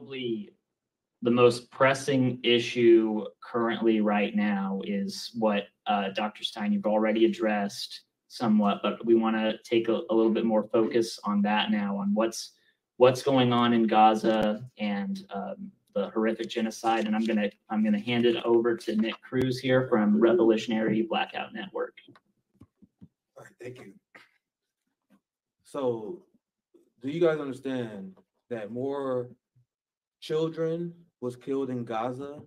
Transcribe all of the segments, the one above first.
probably the most pressing issue currently right now is what Dr. Stein, you've already addressed somewhat, but we want to take a little bit more focus on that now, on what's going on in Gaza and the horrific genocide. And I'm gonna hand it over to Nick Cruse here from Revolutionary Blackout Network. All right, thank you. So, do you guys understand that more children was killed in Gaza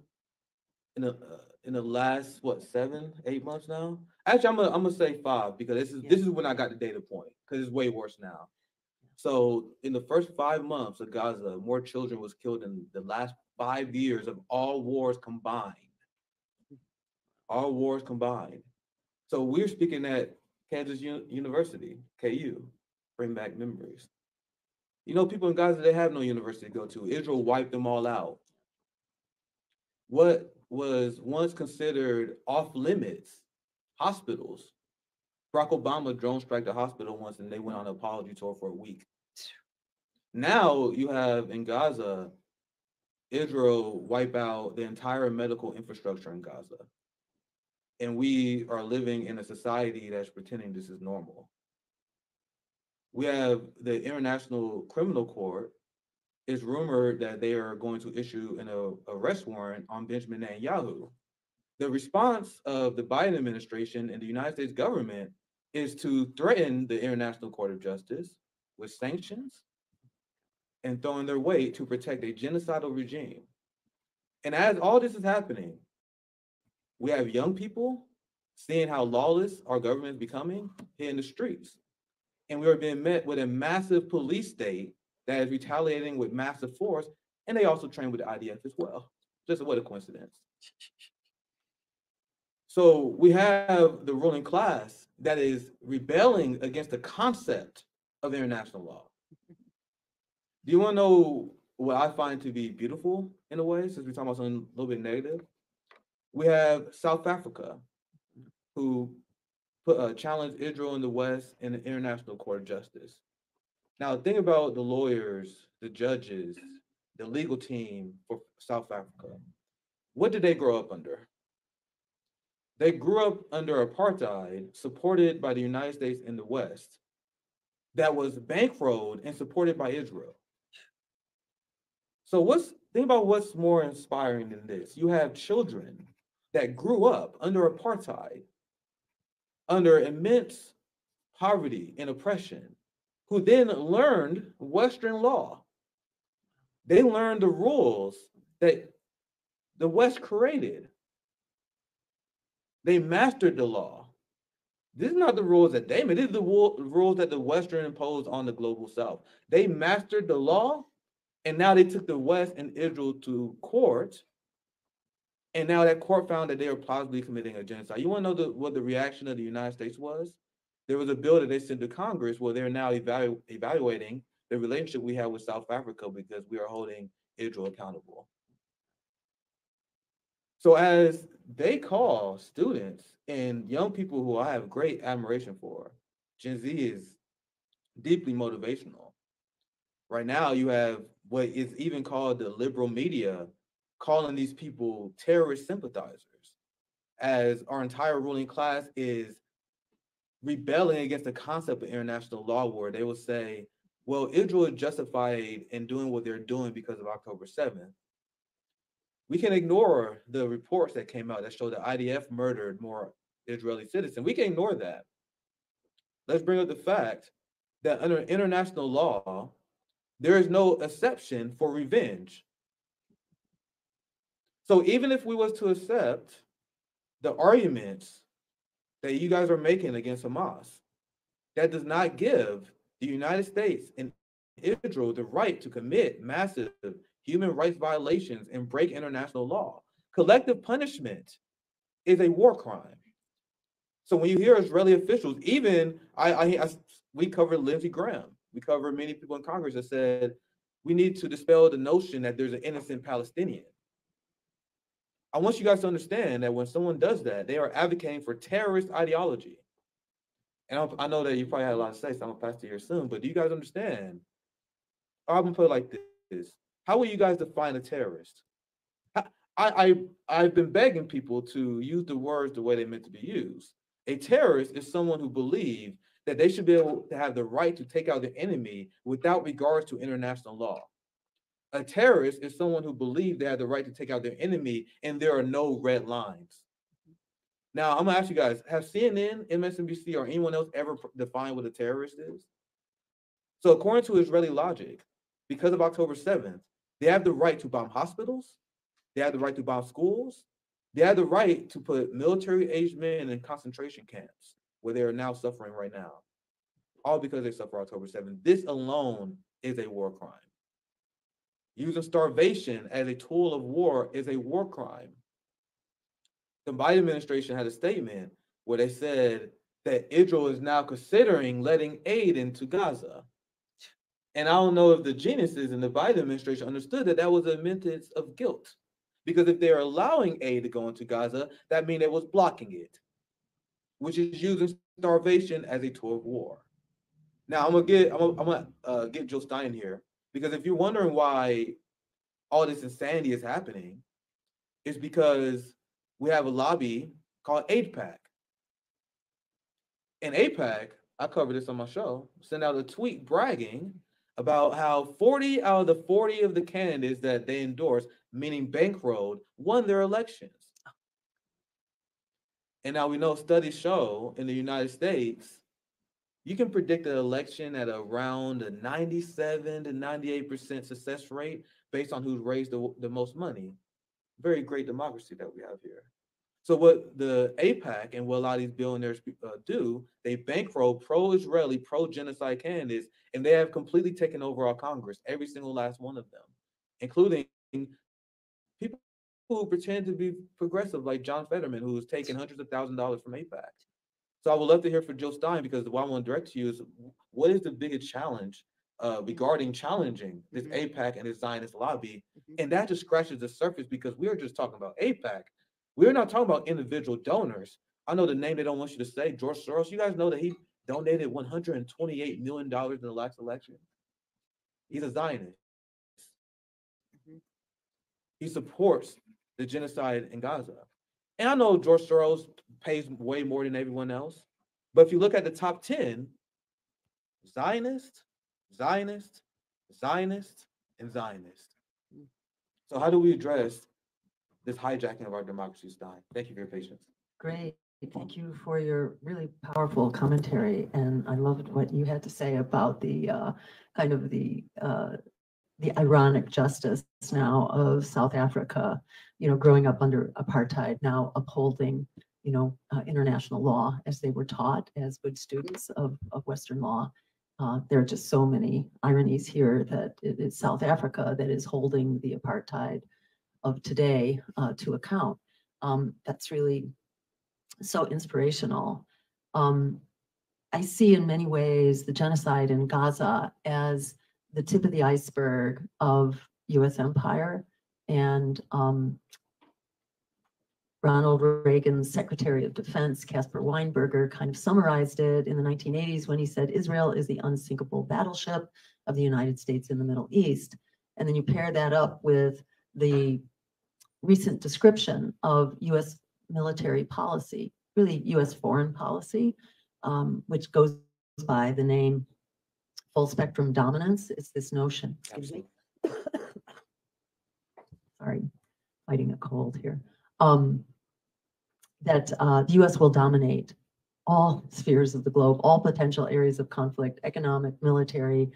in the last 7-8 months now? Actually, I'm gonna say 5 because this is when I got the data point because it's way worse now. So in the first 5 months of Gaza, more children was killed in the last 5 years of all wars combined. All wars combined. So we're speaking at Kansas University, KU, bring back memories. You know, people in Gaza, they have no university to go to. Israel wiped them all out. What was once considered off limits, hospitals. Barack Obama drone strike the hospital once and they went on an apology tour for a week. Now you have in Gaza, Israel wipe out the entire medical infrastructure in Gaza. And we are living in a society that's pretending this is normal. We have the International Criminal Court. It's rumored that they are going to issue an arrest warrant on Benjamin Netanyahu. The response of the Biden administration and the United States government is to threaten the International Court of Justice with sanctions and throwing their weight to protect a genocidal regime. And as all this is happening, we have young people seeing how lawless our government is becoming here in the streets. And we are being met with a massive police state that is retaliating with massive force, and they also train with the IDF as well. Just what a coincidence. So we have the ruling class that is rebelling against the concept of international law. Do you want to know what I find to be beautiful in a way, since we're talking about something a little bit negative? We have South Africa, who challenged Israel in the West in the International Court of Justice. Now, think about the lawyers, the judges, the legal team for South Africa. What did they grow up under? They grew up under apartheid, supported by the United States and the West, that was bankrolled and supported by Israel. So think about what's more inspiring than this. You have children that grew up under apartheid, under immense poverty and oppression, who then learned Western law. They learned the rules that the West created. They mastered the law. These are not the rules that they made. These are the rules that the Western imposed on the global South. They mastered the law, and now they took the West and Israel to court, and now that court found that they were plausibly committing a genocide. You want to know what the reaction of the United States was? There was a bill that they sent to Congress where they're now evaluating the relationship we have with South Africa because we are holding Israel accountable. So as they call students and young people who I have great admiration for, Gen Z is deeply motivational. Right now, you have what is even called the liberal media calling these people terrorist sympathizers, as our entire ruling class is rebelling against the concept of international law, where they will say, well, Israel is justified in doing what they're doing because of October 7th. We can ignore the reports that came out that show the IDF murdered more Israeli citizens. We can ignore that. Let's bring up the fact that under international law, there is no exception for revenge. So even if we was to accept the arguments that you guys are making against Hamas, that does not give the United States and Israel the right to commit massive human rights violations and break international law. Collective punishment is a war crime. So when you hear Israeli officials, even we covered Lindsey Graham, we covered many people in Congress that said we need to dispel the notion that there's an innocent Palestinian. I want you guys to understand that when someone does that, they are advocating for terrorist ideology. And I know that you probably had a lot to say, so I'm gonna pass to you here soon. But do you guys understand? I'm gonna put it like this: how will you guys define a terrorist? I've been begging people to use the words the way they're meant to be used. A terrorist is someone who believes that they should be able to have the right to take out the enemy without regards to international law. A terrorist is someone who believes they have the right to take out their enemy and there are no red lines. Now, I'm gonna ask you guys, have CNN, MSNBC, or anyone else ever defined what a terrorist is? So according to Israeli logic, because of October 7th, they have the right to bomb hospitals, they have the right to bomb schools, they have the right to put military-aged men in concentration camps where they are now suffering right now, all because they suffer October 7th. This alone is a war crime. Using starvation as a tool of war is a war crime. The Biden administration had a statement where they said that Israel is now considering letting aid into Gaza. And I don't know if the geniuses in the Biden administration understood that that was a sentence of guilt. Because if they're allowing aid to go into Gaza, that means it was blocking it, which is using starvation as a tool of war. Now I'm gonna get Joe Stein here, because if you're wondering why all this insanity is happening, it's because we have a lobby called AIPAC. And AIPAC, I covered this on my show, sent out a tweet bragging about how 40 out of the 40 of the candidates that they endorsed, meaning bankrolled, won their elections. And now we know studies show in the United States, you can predict an election at around a 97 to 98% success rate based on who's raised the most money. Very great democracy that we have here. So what the AIPAC and what a lot of these billionaires do, they bankroll pro-Israeli, pro-genocide candidates, and they have completely taken over our Congress, every single last one of them, including people who pretend to be progressive, like John Fetterman, who's taken hundreds of thousands of dollars from AIPAC. So I would love to hear from Joe Stein, because what I want to direct to you is, what is the biggest challenge regarding challenging this AIPAC and this Zionist lobby? And that just scratches the surface, because we are just talking about AIPAC. We're not talking about individual donors. I know the name they don't want you to say, George Soros. You guys know that he donated $128 million in the last election. He's a Zionist. He supports the genocide in Gaza. And I know George Soros pays way more than everyone else. But if you look at the top 10, Zionist, Zionist, Zionist, and Zionist. So how do we address this hijacking of our democracy, Stein? Thank you for your patience. Great. Thank you for your really powerful commentary. And I loved what you had to say about the kind of the ironic justice now of South Africa, growing up under apartheid, now upholding, international law as they were taught as good students of Western law. There are just so many ironies here that it is South Africa that is holding the apartheid of today to account. That's really so inspirational. I see in many ways the genocide in Gaza as the tip of the iceberg of U.S. empire. And Ronald Reagan's Secretary of Defense, Caspar Weinberger, kind of summarized it in the 1980s when he said, Israel is the unsinkable battleship of the United States in the Middle East. And then you pair that up with the recent description of U.S. military policy, really U.S. foreign policy, which goes by the name full spectrum dominance. It's this notion, excuse me. Sorry, fighting a cold here. That the U.S. will dominate all spheres of the globe, all potential areas of conflict, economic, military,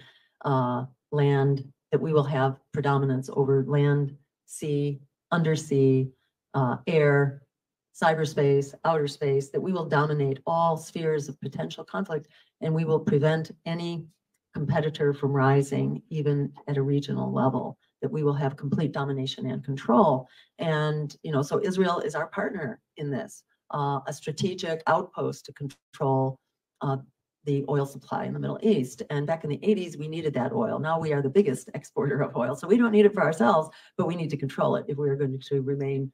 land, that we will have predominance over land, sea, undersea, air, cyberspace, outer space, that we will dominate all spheres of potential conflict, and we will prevent any competitor from rising, even at a regional level, that we will have complete domination and control. And, so Israel is our partner in this, a strategic outpost to control the oil supply in the Middle East. And back in the 80s, we needed that oil. Now we are the biggest exporter of oil. So we don't need it for ourselves, but we need to control it if we are going to remain,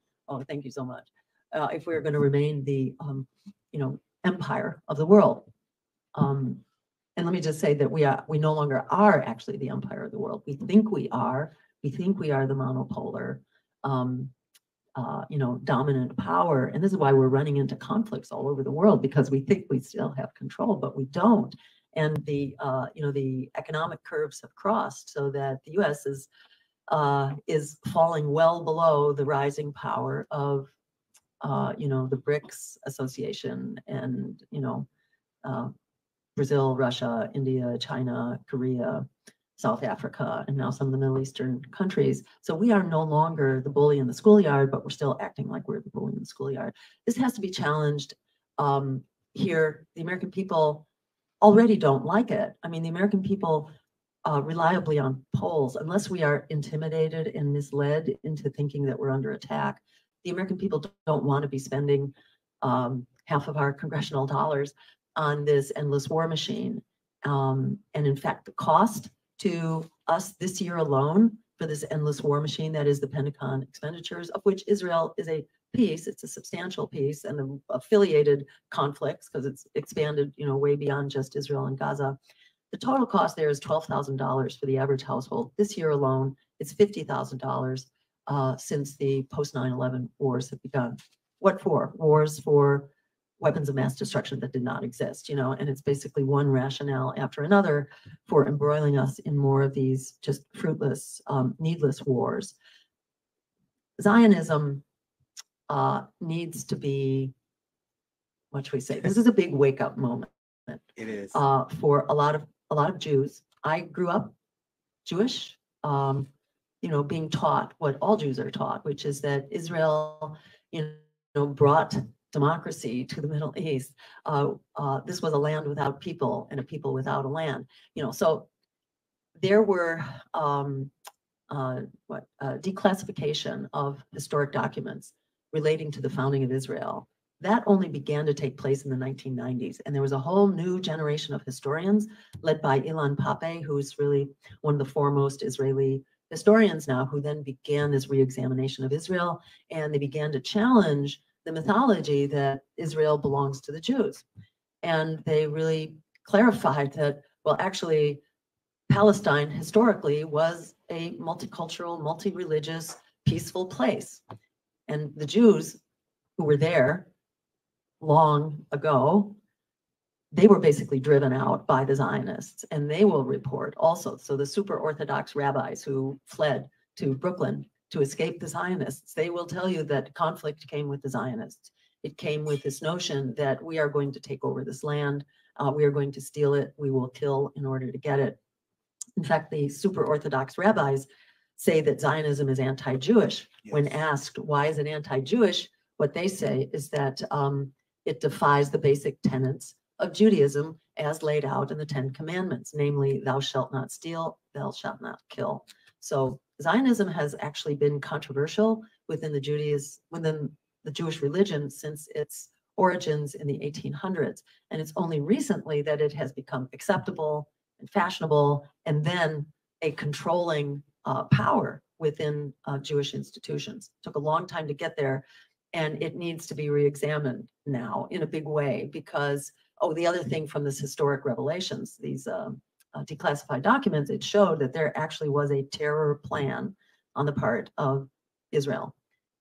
thank you so much, if we are going to remain the, empire of the world. And let me just say that we no longer are actually the empire of the world. We think we are, We think we are the monopolar, dominant power. And this is why we're running into conflicts all over the world, because we think we still have control, but we don't. And the economic curves have crossed, so that the U.S. is falling well below the rising power of, the BRICS Association and, Brazil, Russia, India, China, Korea, South Africa, and now some of the Middle Eastern countries. So we are no longer the bully in the schoolyard, but we're still acting like we're the bully in the schoolyard. This has to be challenged. Here, the American people already don't like it. I mean, the American people reliably on polls, unless we are intimidated and misled into thinking that we're under attack, the American people don't want to be spending half of our congressional dollars on this endless war machine. And in fact, the cost to us this year alone for this endless war machine, that is the Pentagon expenditures, of which Israel is a piece, it's a substantial piece, and the affiliated conflicts, because it's expanded, way beyond just Israel and Gaza. The total cost there is $12,000 for the average household. This year alone, it's $50,000 since the post 9/11 wars have begun. What for? Wars for weapons of mass destruction that did not exist, and it's basically one rationale after another for embroiling us in more of these just fruitless, needless wars. Zionism needs to be, what should we say? This is a big wake-up moment. It is. For a lot of Jews. I grew up Jewish, being taught what all Jews are taught, which is that Israel, brought democracy to the Middle East. This was a land without people and a people without a land. So there were declassification of historic documents relating to the founding of Israel. That only began to take place in the 1990s. And there was a whole new generation of historians led by Ilan Pappé, who's really one of the foremost Israeli historians now, who then began this reexamination of Israel. And they began to challenge the mythology that Israel belongs to the Jews. And they really clarified that, well, actually, Palestine historically was a multicultural, multi-religious, peaceful place. And the Jews who were there long ago, they were basically driven out by the Zionists, and they will report also. So the super Orthodox rabbis who fled to Brooklyn to escape the Zionists, they will tell you that conflict came with the Zionists. It came with this notion that we are going to take over this land, we are going to steal it, we will kill in order to get it. In fact, the super Orthodox rabbis say that Zionism is anti-Jewish. Yes. When asked why is it anti-Jewish, what they say is that it defies the basic tenets of Judaism as laid out in the Ten Commandments, namely, thou shalt not steal, thou shalt not kill. So Zionism has actually been controversial within the Jewish religion since its origins in the 1800s. And it's only recently that it has become acceptable and fashionable, and then a controlling power within Jewish institutions. It took a long time to get there, and it needs to be reexamined now in a big way because, the other thing from this historic revelations, these declassified documents, it showed that there actually was a terror plan on the part of Israel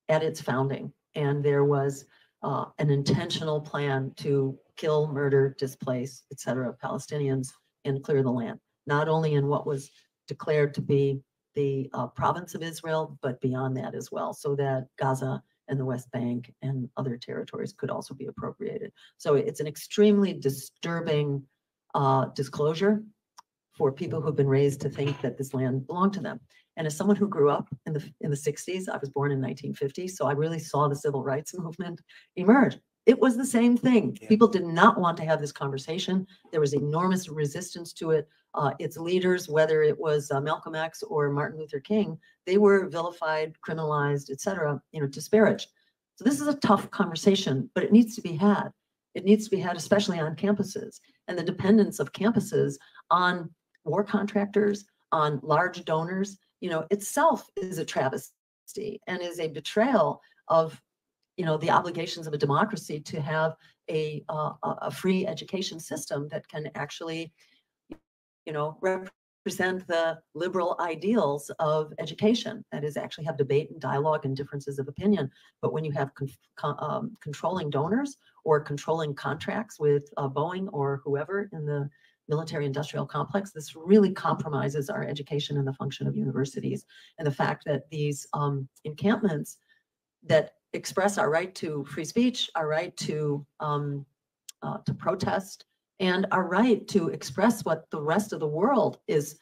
at its founding. And there was an intentional plan to kill, murder, displace, etc., Palestinians and clear the land, not only in what was declared to be the province of Israel, but beyond that as well, so that Gaza and the West Bank and other territories could also be appropriated. So it's an extremely disturbing disclosure for people who've been raised to think that this land belonged to them. And as someone who grew up in the 60s, I was born in 1950, so I really saw the civil rights movement emerge. It was the same thing. Yeah. People did not want to have this conversation. There was enormous resistance to it. Its leaders, whether it was Malcolm X or Martin Luther King, they were vilified, criminalized, etc., disparaged. So this is a tough conversation, but it needs to be had. It needs to be had, especially on campuses, and the dependence of campuses on war contractors, on large donors, itself is a travesty and is a betrayal of, the obligations of a democracy to have a free education system that can actually, present the liberal ideals of education. That is, actually have debate and dialogue and differences of opinion. But when you have controlling donors or controlling contracts with Boeing or whoever in the military industrial complex, this really compromises our education and the function of universities. And the fact that these encampments that express our right to free speech, our right to protest, and our right to express what the rest of the world is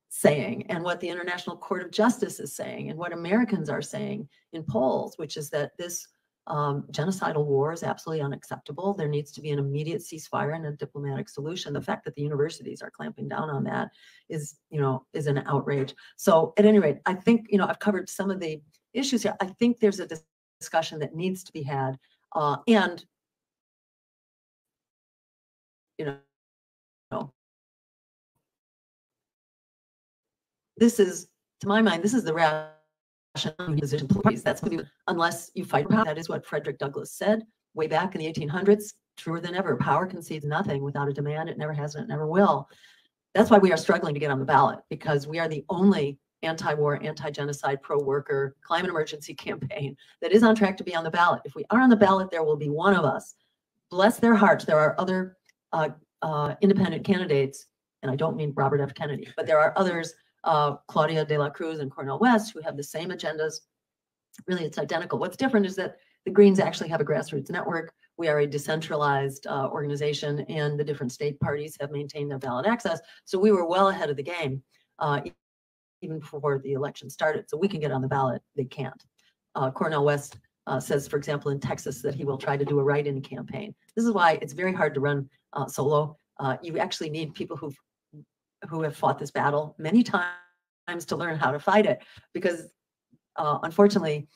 saying and what the International Court of Justice is saying and what Americans are saying in polls, which is that this genocidal war is absolutely unacceptable. There needs to be an immediate ceasefire and a diplomatic solution. The fact that the universities are clamping down on that is an outrage. So at any rate, I think, I've covered some of the issues here. I think there's a discussion that needs to be had. And this is, to my mind, this is the rational position. That's what unless you fight power. That is what Frederick Douglass said way back in the 1800s. Truer than ever. Power concedes nothing without a demand. It never has and it never will. That's why we are struggling to get on the ballot, because we are the only anti-war, anti-genocide, pro-worker, climate emergency campaign that is on track to be on the ballot. If we are on the ballot, there will be one of us. Bless their hearts. There are other independent candidates, and I don't mean Robert F. Kennedy, but there are others, Claudia de la Cruz and Cornel West, who have the same agendas. Really, it's identical. What's different is that the Greens actually have a grassroots network. We are a decentralized organization, and the different state parties have maintained their ballot access. So we were well ahead of the game, even before the election started. So we can get on the ballot. They can't. Cornel West says, for example, in Texas, that he will try to do a write-in campaign. This is why it's very hard to run solo. You actually need people who have fought this battle many times to learn how to fight it, because unfortunately,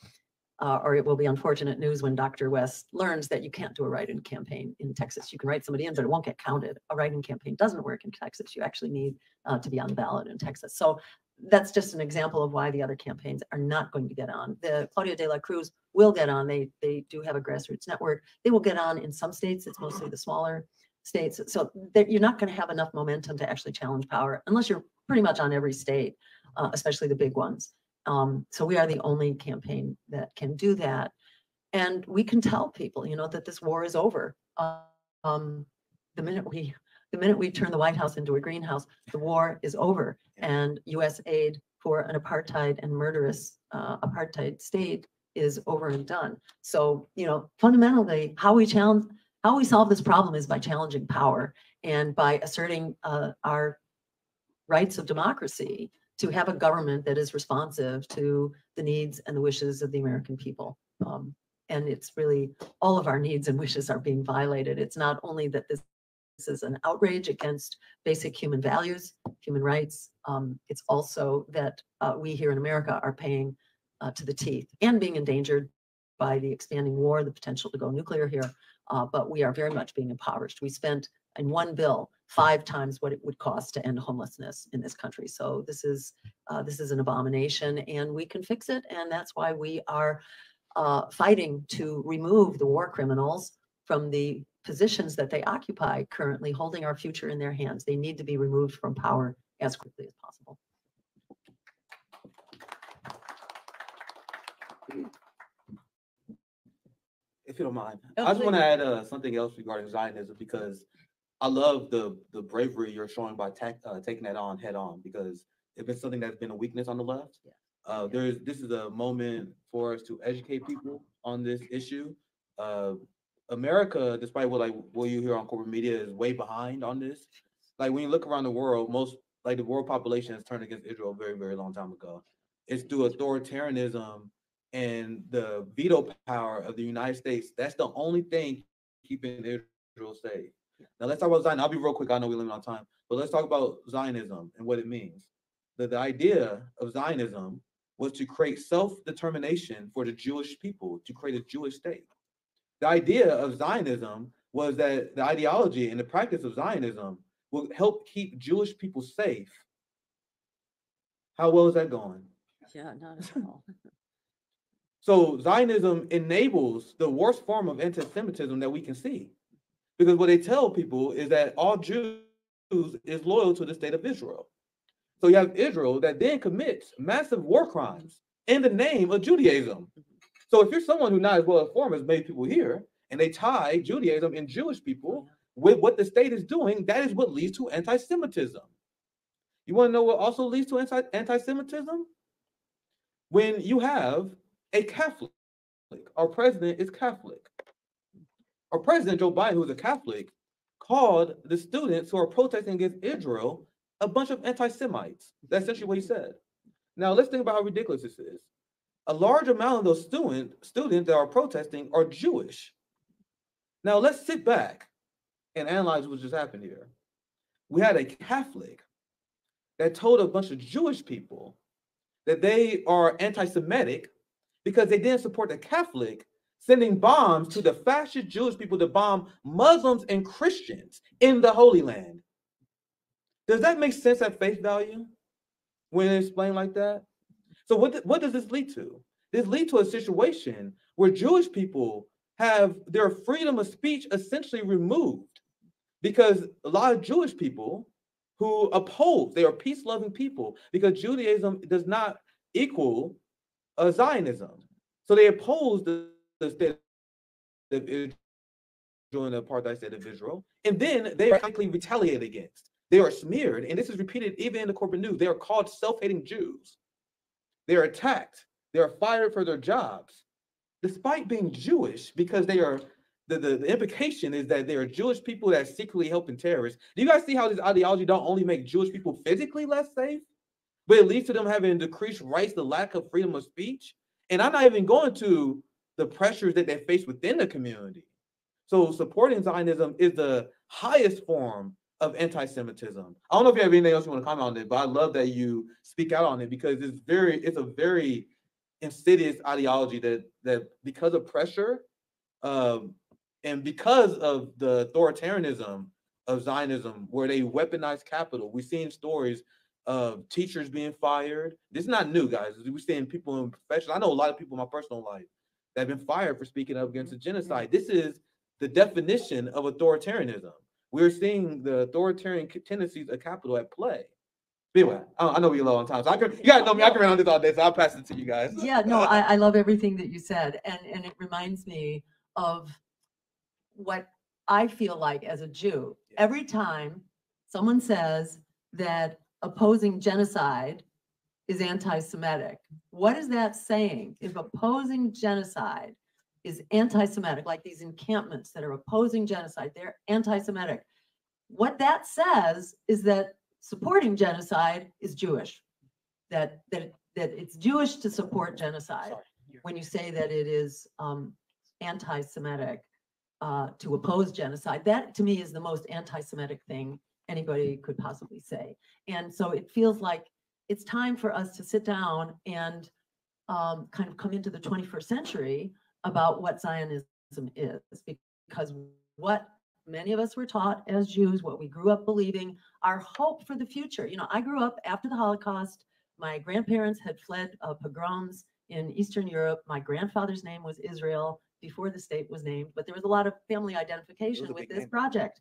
or it will be unfortunate news when Dr. West learns that you can't do a write-in campaign in Texas. You can write somebody in, but it won't get counted. A write-in campaign doesn't work in Texas. You actually need to be on the ballot in Texas. So that's just an example of why the other campaigns are not going to get on. The Claudia de la Cruz will get on. They do have a grassroots network. They will get on in some states. It's mostly the smaller states. So you're not going to have enough momentum to actually challenge power unless you're pretty much on every state, especially the big ones. So we are the only campaign that can do that. And we can tell people, that this war is over. The minute we turn the White House into a greenhouse, the war is over. And U.S. aid for an apartheid and murderous apartheid state is over and done. So, fundamentally, how we solve this problem is by challenging power and by asserting our rights of democracy to have a government that is responsive to the needs and the wishes of the American people. And it's really all of our needs and wishes are being violated. It's not only that this is an outrage against basic human values, human rights. It's also that we here in America are paying to the teeth and being endangered by the expanding war, the potential to go nuclear here. But we are very much being impoverished. We spent in one bill 5 times what it would cost to end homelessness in this country. So this is an abomination, and we can fix it. And that's why we are fighting to remove the war criminals from the positions that they occupy currently, holding our future in their hands. They need to be removed from power as quickly as possible. If you don't mind, Oh, I just want to please. add something else regarding Zionism, because I love the bravery you're showing by taking that on head on, because if it's something that's been a weakness on the left, this is a moment for us to educate people on this issue. America, despite what you hear on corporate media, is way behind on this. Like when you look around the world, the world population has turned against Israel a very, very long time ago. It's through authoritarianism and the veto power of the United States. That's the only thing keeping Israel safe. Now let's talk about Zion. I'll be real quick. I know we limit on time, but let's talk about Zionism and what it means. The idea of Zionism was to create self-determination for the Jewish people, to create a Jewish state. The idea of Zionism was that the ideology and the practice of Zionism will help keep Jewish people safe. How well is that going? Yeah, not at all. So Zionism enables the worst form of anti-Semitism that we can see. Because what they tell people is that all Jews is loyal to the state of Israel. So you have Israel that then commits massive war crimes in the name of Judaism. So if you're someone who's not as well informed as many people here, and they tie Judaism and Jewish people with what the state is doing, that is what leads to anti-Semitism. You want to know what also leads to anti-Semitism? When you have a Catholic, our president is Catholic. Our president, Joe Biden, who is a Catholic, called the students who are protesting against Israel a bunch of anti-Semites. That's essentially what he said. Now, let's think about how ridiculous this is. A large amount of those students that are protesting are Jewish. Now, let's sit back and analyze what just happened here. We had a Catholic that told a bunch of Jewish people that they are anti-Semitic because they didn't support the Catholic sending bombs to the fascist Jewish people to bomb Muslims and Christians in the Holy Land. Does that make sense at face value when it's explained like that? So what does this lead to? This leads to a situation where Jewish people have their freedom of speech essentially removed because a lot of Jewish people who oppose, they are peace-loving people because Judaism does not equal Zionism. So they oppose the state of Israel and the apartheid state of Israel, and then they are likely retaliated against. They are smeared, and this is repeated even in the corporate news. They are called self-hating Jews. They are attacked. They are fired for their jobs, despite being Jewish, because they are. The implication is that they are Jewish people that are secretly helping terrorists. Do you guys see how this ideology don't only make Jewish people physically less safe, but it leads to them having decreased rights, the lack of freedom of speech? And I'm not even going to the pressures that they face within the community. So supporting Zionism is the highest form of anti-Semitism. I don't know if you have anything else you want to comment on it, but I love that you speak out on it because it's a very insidious ideology that because of pressure, and because of the authoritarianism of Zionism, where they weaponize capital, we've seen stories of teachers being fired. This is not new, guys. We're seeing people in professional. I know a lot of people in my personal life that have been fired for speaking up against a genocide. This is the definition of authoritarianism. We're seeing the authoritarian tendencies of capital at play. Anyway, I know we're low on time, so you guys know me. I can run on this all day, so I'll pass it to you guys. Yeah, no, I love everything that you said, and it reminds me of what I feel like as a Jew. Every time someone says that opposing genocide is anti-Semitic, what is that saying? If opposing genocide is anti-Semitic, like these encampments that are opposing genocide, they're anti-Semitic. What that says is that supporting genocide is Jewish, that it's Jewish to support genocide. When you say that it is anti-Semitic, to oppose genocide, that to me is the most anti-Semitic thing anybody could possibly say. And so it feels like it's time for us to sit down and kind of come into the 21st century about what Zionism is, because what many of us were taught as Jews, what we grew up believing, our hope for the future. You know, I grew up after the Holocaust. My grandparents had fled pogroms in Eastern Europe. My grandfather's name was Israel before the state was named, but there was a lot of family identification with this project.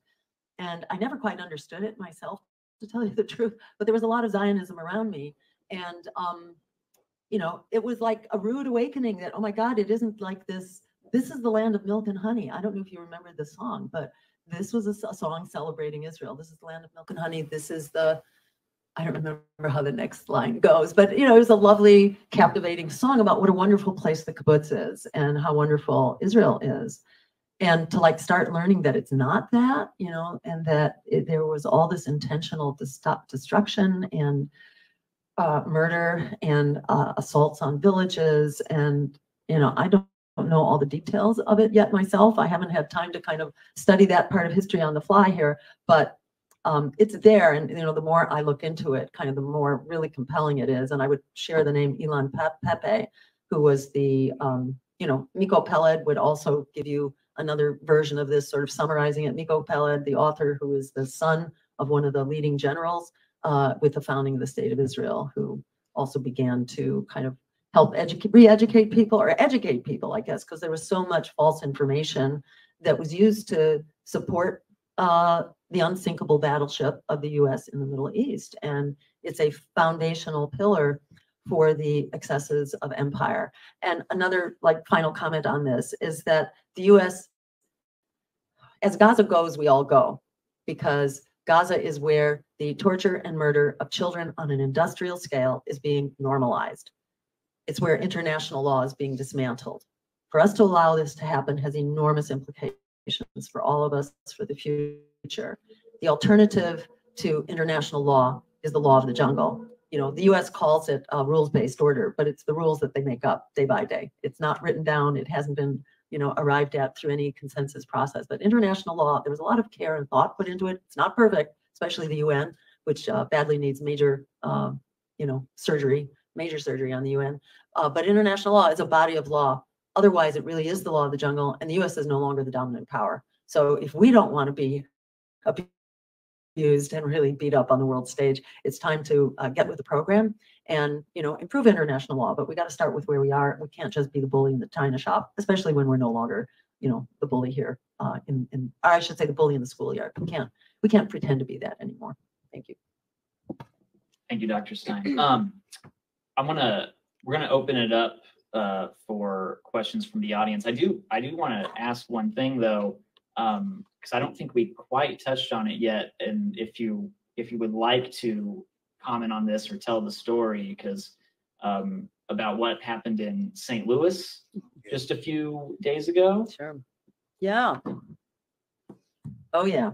And I never quite understood it myself, to tell you the truth, but there was a lot of Zionism around me. And, you know, it was like a rude awakening that, oh my God, it isn't like this. This is the land of milk and honey. I don't know if you remember the song, but this was a song celebrating Israel. This is the land of milk and honey. This is the, I don't remember how the next line goes, but you know, it was a lovely, captivating song about what a wonderful place the kibbutz is and how wonderful Israel is. And to like start learning that it's not that, you know, and that there was all this intentional destruction and murder and assaults on villages. And, you know, I don't know all the details of it yet myself. I haven't had time to kind of study that part of history on the fly here, but it's there. And, you know, the more I look into it, kind of the more really compelling it is. And I would share the name Ilan Pappé, who was the, you know, Miko Peled would also give you another version of this, sort of summarizing it. Miko Peled, the author, who is the son of one of the leading generals with the founding of the state of Israel, who also began to kind of help re-educate people, or educate people, I guess, because there was so much false information that was used to support the unsinkable battleship of the US in the Middle East. And it's a foundational pillar for the excesses of empire. And another like final comment on this is that the US, as Gaza goes, we all go, because Gaza is where the torture and murder of children on an industrial scale is being normalized. It's where international law is being dismantled. For us to allow this to happen has enormous implications for all of us for the future. The alternative to international law is the law of the jungle. You know, the US calls it a rules-based order, but it's the rules that they make up day by day. It's not written down. It hasn't been, you know, arrived at through any consensus process. But international law, there was a lot of care and thought put into it. It's not perfect, especially the UN, which badly needs major, you know, major surgery on the UN. But international law is a body of law. Otherwise, it really is the law of the jungle, and the US is no longer the dominant power. So if we don't want to be abused and really beat up on the world stage, it's time to get with the program and, you know, improve international law. But we got to start with where we are. We can't just be the bully in the china shop, especially when we're no longer, you know, the bully here or I should say the bully in the schoolyard. We can't pretend to be that anymore. Thank you. Thank you, Dr. Stein. We're gonna open it up for questions from the audience. I do want to ask one thing though, because I don't think we quite touched on it yet. And if you would like to comment on this or tell the story, because about what happened in St. Louis just a few days ago. Sure. Yeah. Oh yeah.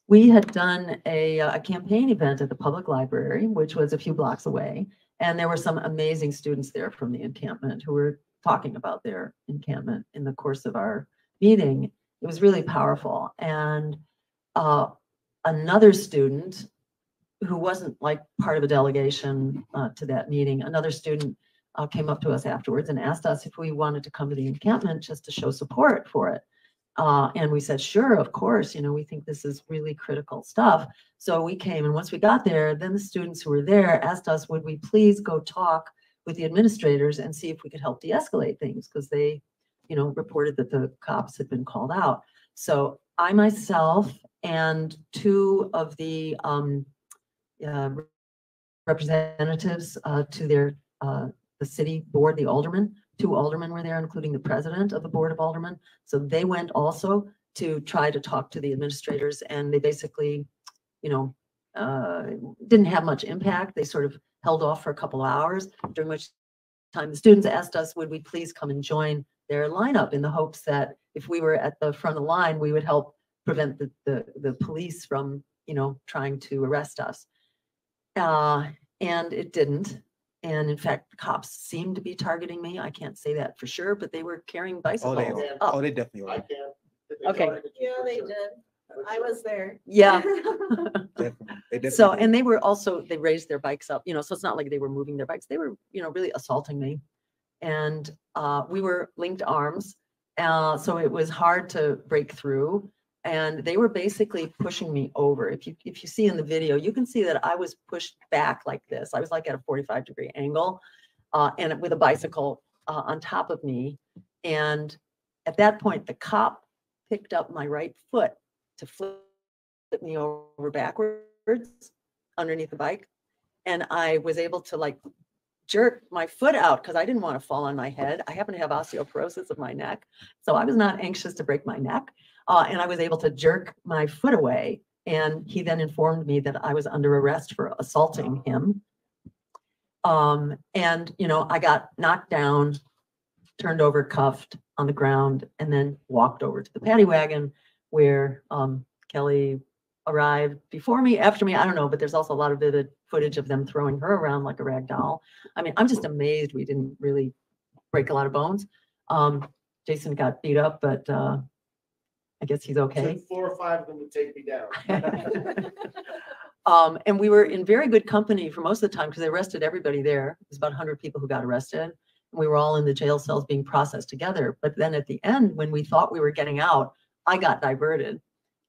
We had done a campaign event at the public library, which was a few blocks away. And there were some amazing students there from the encampment who were talking about their encampment in the course of our meeting. It was really powerful. And another student who wasn't like part of a delegation to that meeting, another student came up to us afterwards and asked us if we wanted to come to the encampment just to show support for it. And we said, sure, of course, you know, we think this is really critical stuff. So we came, and once we got there, then the students who were there asked us, would we please go talk with the administrators and see if we could help de-escalate things, because they, you know, reported that the cops had been called out. So I myself and two of the representatives to the city board, the aldermen, 2 aldermen were there, including the president of the board of aldermen. So they went also to try to talk to the administrators, and they basically, you know, didn't have much impact. They sort of held off for a couple of hours, during which time the students asked us, would we please come and join their lineup, in the hopes that if we were at the front of the line, we would help prevent the police from, you know, trying to arrest us. And it didn't. And in fact, the cops seemed to be targeting me. I can't say that for sure, but they were carrying bicycles. Oh, they definitely are. Okay. Yeah, they did. I was there. Yeah. Definitely. So, and they were also, they raised their bikes up, you know, so it's not like they were moving their bikes. They were, you know, really assaulting me. And we were linked arms. So it was hard to break through. And they were basically pushing me over. If you see in the video, you can see that I was pushed back like this. I was like at a 45-degree angle, and with a bicycle on top of me. And at that point, the cop picked up my right foot to flip me over backwards underneath the bike. And I was able to like jerk my foot out because I didn't want to fall on my head. I happen to have osteoporosis of my neck, so I was not anxious to break my neck. And I was able to jerk my foot away. And he then informed me that I was under arrest for assaulting him. And, you know, I got knocked down, turned over, cuffed on the ground, and then walked over to the paddy wagon where Kelly arrived before me, after me, I don't know, but there's also a lot of vivid footage of them throwing her around like a rag doll. I mean, I'm just amazed we didn't really break a lot of bones. Jason got beat up, but I guess he's okay. 4 or 5 of them would take me down. And we were in very good company for most of the time because they arrested everybody there. It was about 100 people who got arrested. And we were all in the jail cells being processed together. But then at the end, when we thought we were getting out, I got diverted.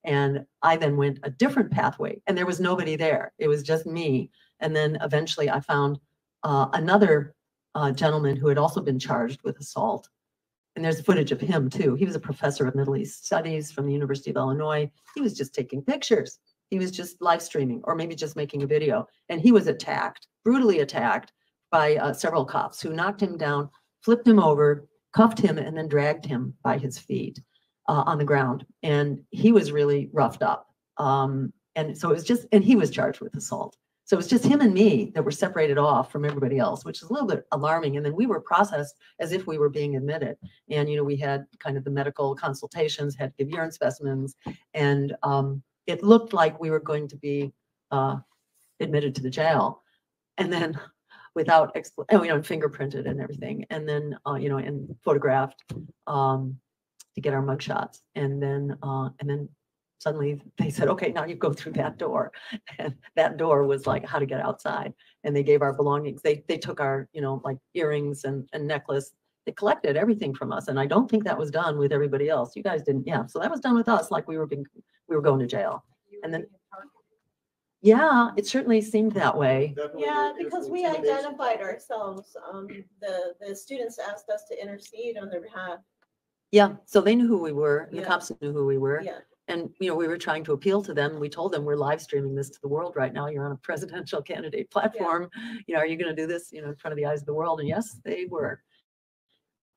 And I then went a different pathway, and there was nobody there. It was just me. And then eventually I found another gentleman who had also been charged with assault. and there's footage of him too. He was a professor of Middle East Studies from the University of Illinois. He was just taking pictures. He was just live streaming or maybe just making a video. And he was attacked, brutally attacked by several cops who knocked him down, flipped him over, cuffed him, and then dragged him by his feet on the ground. And he was really roughed up. And so it was just, and he was charged with assault. So it was just him and me that were separated off from everybody else, which is a little bit alarming. And then we were processed as if we were being admitted. And, you know, we had kind of the medical consultations, had to give urine specimens, and it looked like we were going to be admitted to the jail. And then without, and fingerprinted and everything. And then, and photographed to get our mugshots. And then suddenly they said, okay, now you go through that door. And that door was like how to get outside. And they gave our belongings. They took our, like earrings and necklace. They collected everything from us. And I don't think that was done with everybody else. You guys didn't. Yeah. So that was done with us. Like we were going to jail. And then, yeah, it certainly seemed that way. Yeah, because we identified ourselves. The students asked us to intercede on their behalf. Yeah. So they knew who we were. The Yeah. cops knew who we were. Yeah. And, we were trying to appeal to them. We told them we're live streaming this to the world right now. You're on a presidential candidate platform. Are you going to do this, in front of the eyes of the world? And yes, they were.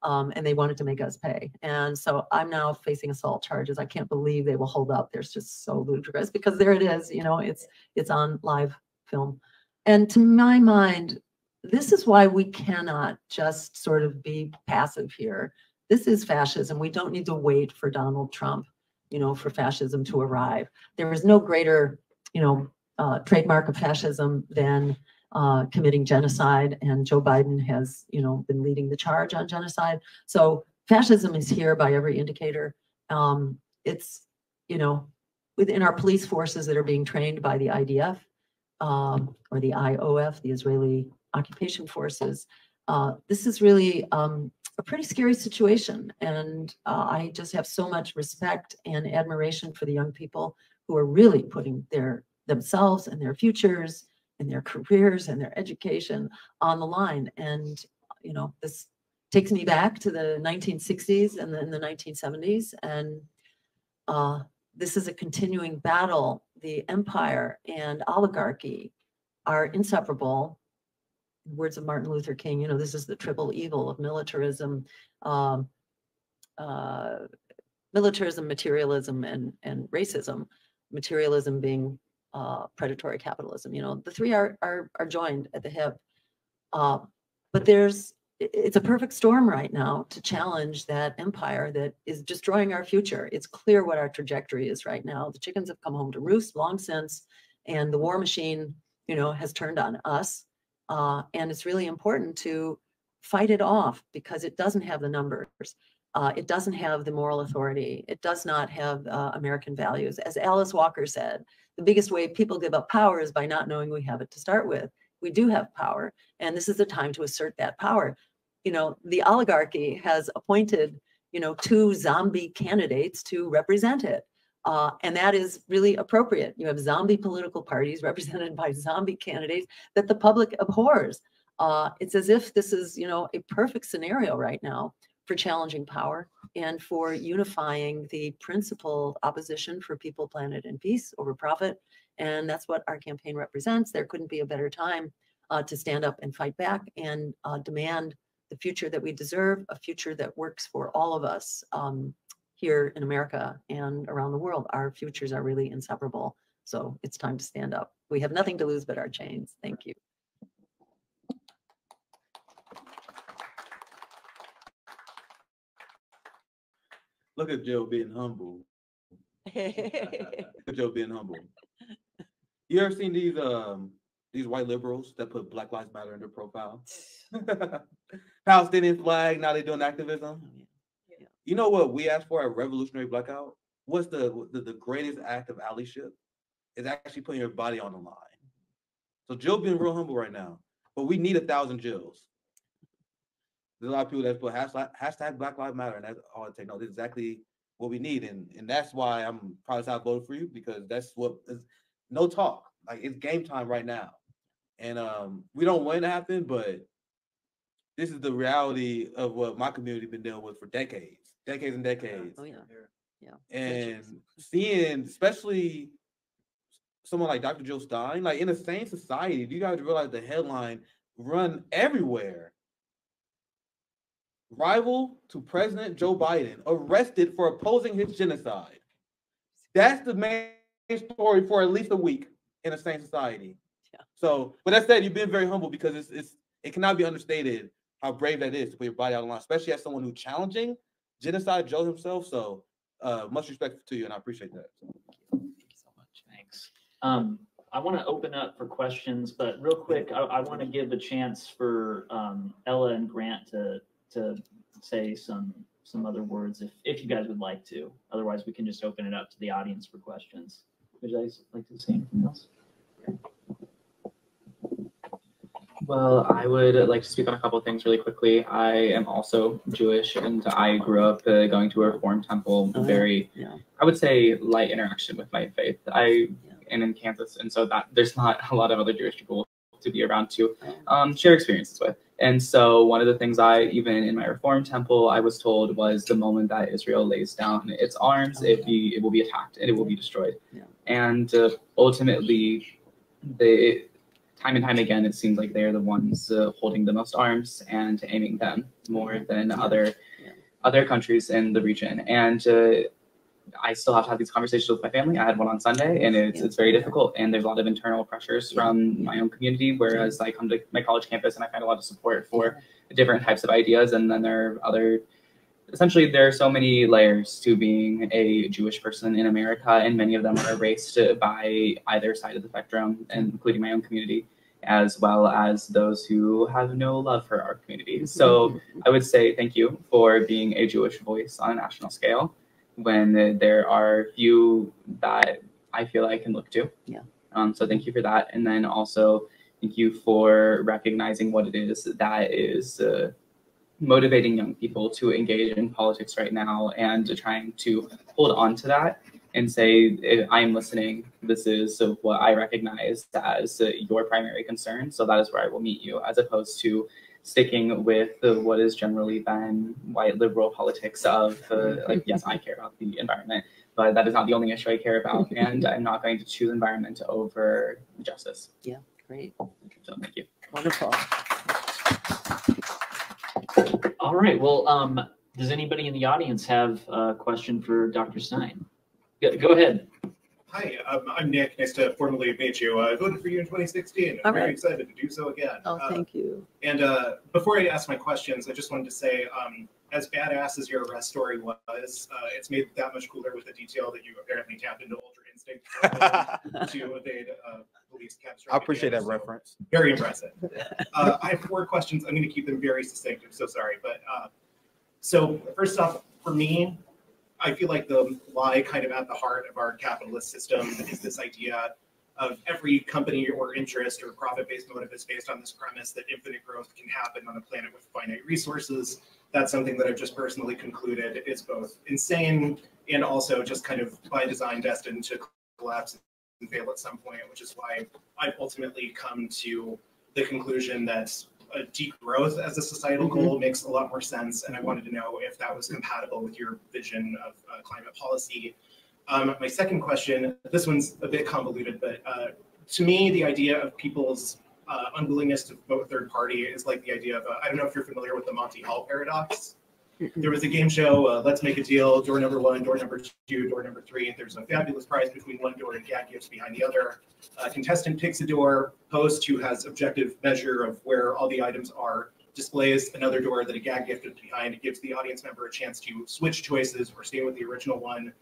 And they wanted to make us pay. And so I'm now facing assault charges. I can't believe they will hold up. They're just so ludicrous because there it is, it's on live film. And to my mind, this is why we cannot just sort of be passive here. This is fascism. We don't need to wait for Donald Trump, for fascism to arrive. There is no greater, trademark of fascism than committing genocide, and Joe Biden has, been leading the charge on genocide. So fascism is here by every indicator. It's, within our police forces that are being trained by the IDF or the IOF, the Israeli Occupation Forces. This is really a pretty scary situation, and I just have so much respect and admiration for the young people who are really putting themselves and their futures and their careers and their education on the line. And, this takes me back to the 1960s and then the 1970s. And this is a continuing battle. The empire and oligarchy are inseparable. In the words of Martin Luther King, this is the triple evil of militarism, materialism, and racism. Materialism being predatory capitalism. The three are joined at the hip. But it's a perfect storm right now to challenge that empire that is destroying our future. It's clear what our trajectory is right now. The chickens have come home to roost long since, and the war machine, has turned on us. And it's really important to fight it off because it doesn't have the numbers. It doesn't have the moral authority. It does not have American values. As Alice Walker said, the biggest way people give up power is by not knowing we have it to start with. We do have power, and this is the time to assert that power. The oligarchy has appointed, 2 zombie candidates to represent it. And that is really appropriate. You have zombie political parties represented by zombie candidates that the public abhors. It's as if this is, a perfect scenario right now for challenging power and for unifying the principled opposition for people, planet, and peace over profit. And that's what our campaign represents. There couldn't be a better time to stand up and fight back and demand the future that we deserve, a future that works for all of us here in America and around the world. Our futures are really inseparable. So it's time to stand up. We have nothing to lose but our chains. Thank you. Look at Joe being humble. Joe being humble. You ever seen these white liberals that put Black Lives Matter in their profile? Palestinian flag, now they're doing activism. Yeah. You know what we asked for at Revolutionary Blackout? What's the greatest act of allyship? Is actually putting your body on the line. So Jill being real humble right now, but we need 1,000 Jills. There's a lot of people that put hashtag Black Lives Matter, and that's all it takes. No, that's exactly what we need, and that's why I'm probably not voting for you, because that's what is no talk. Like, it's game time right now, and we don't want it to happen, but this is the reality of what my community been dealing with for decades and decades. Oh, yeah. And seeing, especially someone like Dr. Joe Stein, like in a sane society, do you guys realize the headline run everywhere? Rival to President Joe Biden arrested for opposing his genocide. That's the main story for at least a week in a sane society. Yeah. So, but that said, you've been very humble because it cannot be understated how brave that is to put your body out on the line, especially as someone who's challenging genocide Joe himself. So, much respect to you, and I appreciate that. Thank you so much. Thanks. I want to open up for questions, but real quick, I want to give a chance for Ella and Grant to say some other words if you guys would like to. Otherwise, we can just open it up to the audience for questions. Would you guys like to say anything else? Well, I would like to speak on a couple of things really quickly. I am also Jewish, and I grew up going to a Reform temple. Very, I would say, light interaction with my faith. I am in Kansas, and so that there's not a lot of other Jewish people to be around to share experiences with. And so one of the things even in my Reform temple, I was told was the moment that Israel lays down its arms, it will be attacked and it will be destroyed. And ultimately, time and time again, it seems like they're the ones holding the most arms and aiming them more than other countries in the region. And I still have to have these conversations with my family. I had one on Sunday, and it's very difficult. And there's a lot of internal pressures from my own community, whereas I come to my college campus and I find a lot of support for different types of ideas. And then there are so many layers to being a Jewish person in America, and many of them are erased by either side of the spectrum, and including my own community, as well as those who have no love for our community. So I would say thank you for being a Jewish voice on a national scale, when there are few that I feel I can look to. So thank you for that. And then also thank you for recognizing what it is that is motivating young people to engage in politics right now, and trying to hold on to that and say, I am listening. This is what I recognize as your primary concern. So that is where I will meet you, as opposed to sticking with what is generally been white liberal politics of like, yes, I care about the environment, but that is not the only issue I care about. And I'm not going to choose environment over justice. Yeah, great. So thank you. Wonderful. All right. Well, does anybody in the audience have a question for Dr. Stein? Go ahead. Hi, I'm Nick. Nice to formally meet you. I voted for you in 2016. I'm very excited to do so again. Oh, thank you. And before I ask my questions, I just wanted to say, as badass as your arrest story was, it's made that much cooler with the detail that you apparently tapped into ultra instinct to evade police catastrophic. I appreciate that damage. reference. Very impressive. I have 4 questions. I'm going to keep them very succinct. I'm so sorry. But so first off, for me, I feel like the lie kind of at the heart of our capitalist system is this idea of every company or interest or profit-based motive is based on this premise that infinite growth can happen on a planet with finite resources. That's something that I've just personally concluded is both insane and also just kind of by design destined to collapse and fail at some point, which is why I've ultimately come to the conclusion that degrowth as a societal goal makes a lot more sense. And I wanted to know if that was compatible with your vision of climate policy. My second question, this one's a bit convoluted, but to me, the idea of people's unwillingness to vote third party is like the idea of, I don't know if you're familiar with the Monty Hall paradox. There was a game show, let's make a deal, door number 1, door number 2, door number 3. There's a fabulous prize between one door and gag gifts behind the other. Contestant picks a door, host who has objective measure of where all the items are, displays another door that a gag gift is behind. It gives the audience member a chance to switch choices or stay with the original one.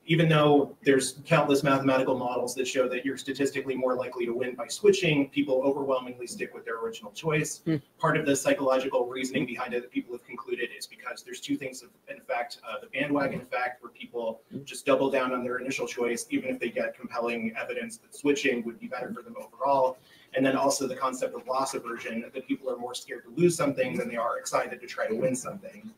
Even though there's countless mathematical models that show that you're statistically more likely to win by switching, people overwhelmingly stick with their original choice. Part of the psychological reasoning behind it that people have concluded is because there's 2 things in effect. The bandwagon effect, where people just double down on their initial choice, even if they get compelling evidence that switching would be better for them overall. And then also the concept of loss aversion, that people are more scared to lose something than they are excited to try to win something.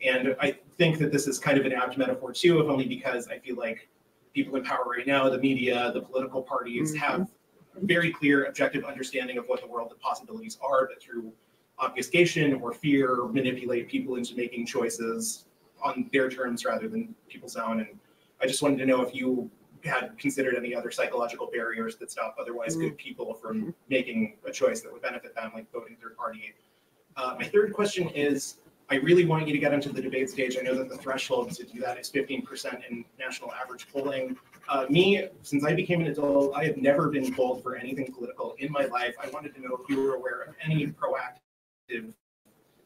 And I think that this is kind of an apt metaphor too, if only because I feel like people in power right now, the media, the political parties have a very clear objective understanding of what the world of possibilities are, but through obfuscation or fear manipulate people into making choices on their terms rather than people's own. And I just wanted to know if you had considered any other psychological barriers that stop otherwise good people from making a choice that would benefit them, like voting third party. My third question is, I really want you to get into the debate stage. I know that the threshold to do that is 15% in national average polling. Me, since I became an adult, I have never been polled for anything political in my life. I wanted to know if you were aware of any proactive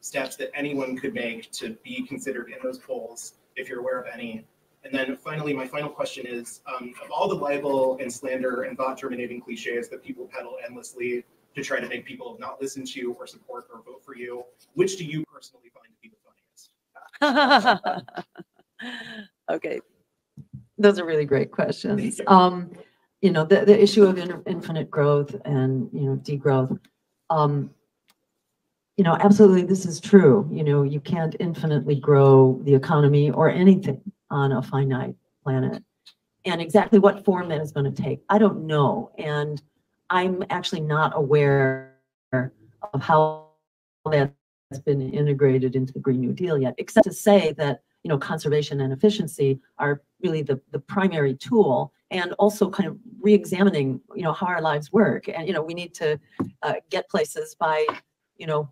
steps that anyone could make to be considered in those polls, if you're aware of any. And then finally, my final question is, of all the libel and slander and thought-terminating cliches that people peddle endlessly to try to make people not listen to you or support or vote for you, which do you personally find to be the funniest? Okay, those are really great questions. You know, the issue of infinite growth and, you know, degrowth. You know, absolutely, this is true. You know, you can't infinitely grow the economy or anything on a finite planet. And exactly what form that is going to take, I don't know. And I'm actually not aware of how that's been integrated into the Green New Deal yet, except to say that, you know, conservation and efficiency are really the primary tool, and also kind of re-examining, you know, how our lives work. And, you know, we need to get places by, you know,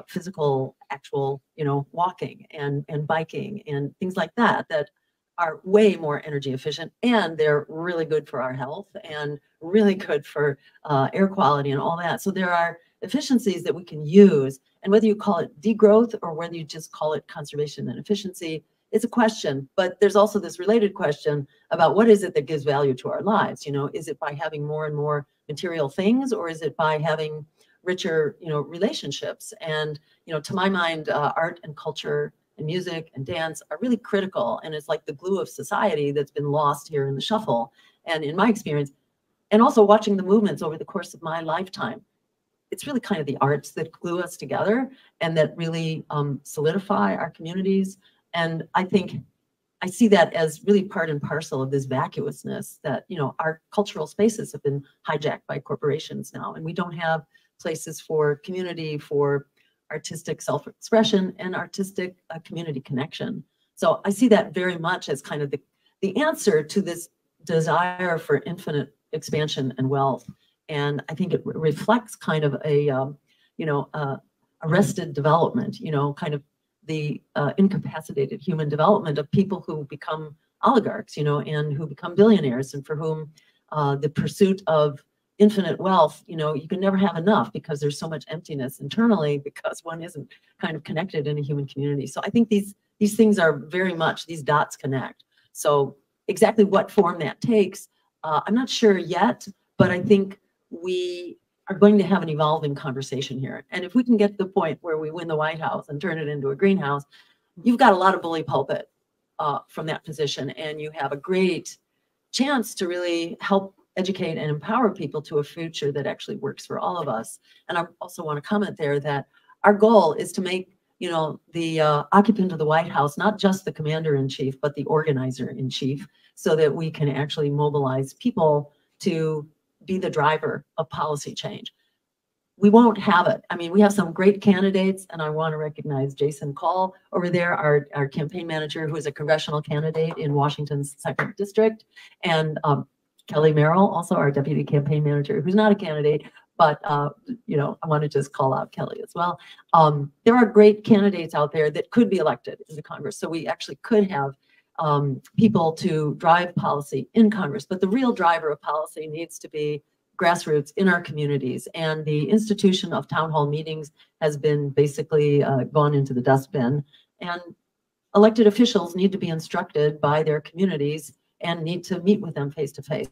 physical, actual, you know, walking and biking and things like that, that are way more energy efficient, and they're really good for our health and really good for air quality and all that. So there are efficiencies that we can use, and whether you call it degrowth or whether you just call it conservation and efficiency, it's a question. But there's also this related question about what is it that gives value to our lives? You know, is it by having more and more material things, or is it by having richer, you know, relationships? And, you know, to my mind, art and culture and music and dance are really critical, and it's like the glue of society that's been lost here in the shuffle. And in my experience, and also watching the movements over the course of my lifetime, it's really kind of the arts that glue us together and that really solidify our communities. And I think I see that as really part and parcel of this vacuousness that, you know, our cultural spaces have been hijacked by corporations now, and we don't have places for community, for artistic self-expression and artistic community connection. So I see that very much as kind of the answer to this desire for infinite expansion and wealth. And I think it reflects kind of a, you know, arrested development, you know, kind of the incapacitated human development of people who become oligarchs, you know, and who become billionaires, and for whom the pursuit of infinite wealth, you know, you can never have enough because there's so much emptiness internally because one isn't kind of connected in a human community. So I think these things are very much, these dots connect. So exactly what form that takes, I'm not sure yet, but I think we are going to have an evolving conversation here. And if we can get to the point where we win the White House and turn it into a greenhouse, you've got a lot of bully pulpit from that position, and you have a great chance to really help educate and empower people to a future that actually works for all of us. And I also want to comment there that our goal is to make, you know, the occupant of the White House not just the commander-in-chief, but the organizer-in-chief, so that we can actually mobilize people to be the driver of policy change. We won't have it. I mean, we have some great candidates, and I want to recognize Jason Call over there, our campaign manager, who is a congressional candidate in Washington's 2nd District, and Kelly Merrill, also our deputy campaign manager, who's not a candidate, but you know, I want to just call out Kelly as well. There are great candidates out there that could be elected into Congress, so we actually could have people to drive policy in Congress. But the real driver of policy needs to be grassroots in our communities, and the institution of town hall meetings has been basically gone into the dustbin. And elected officials need to be instructed by their communities and need to meet with them face to face.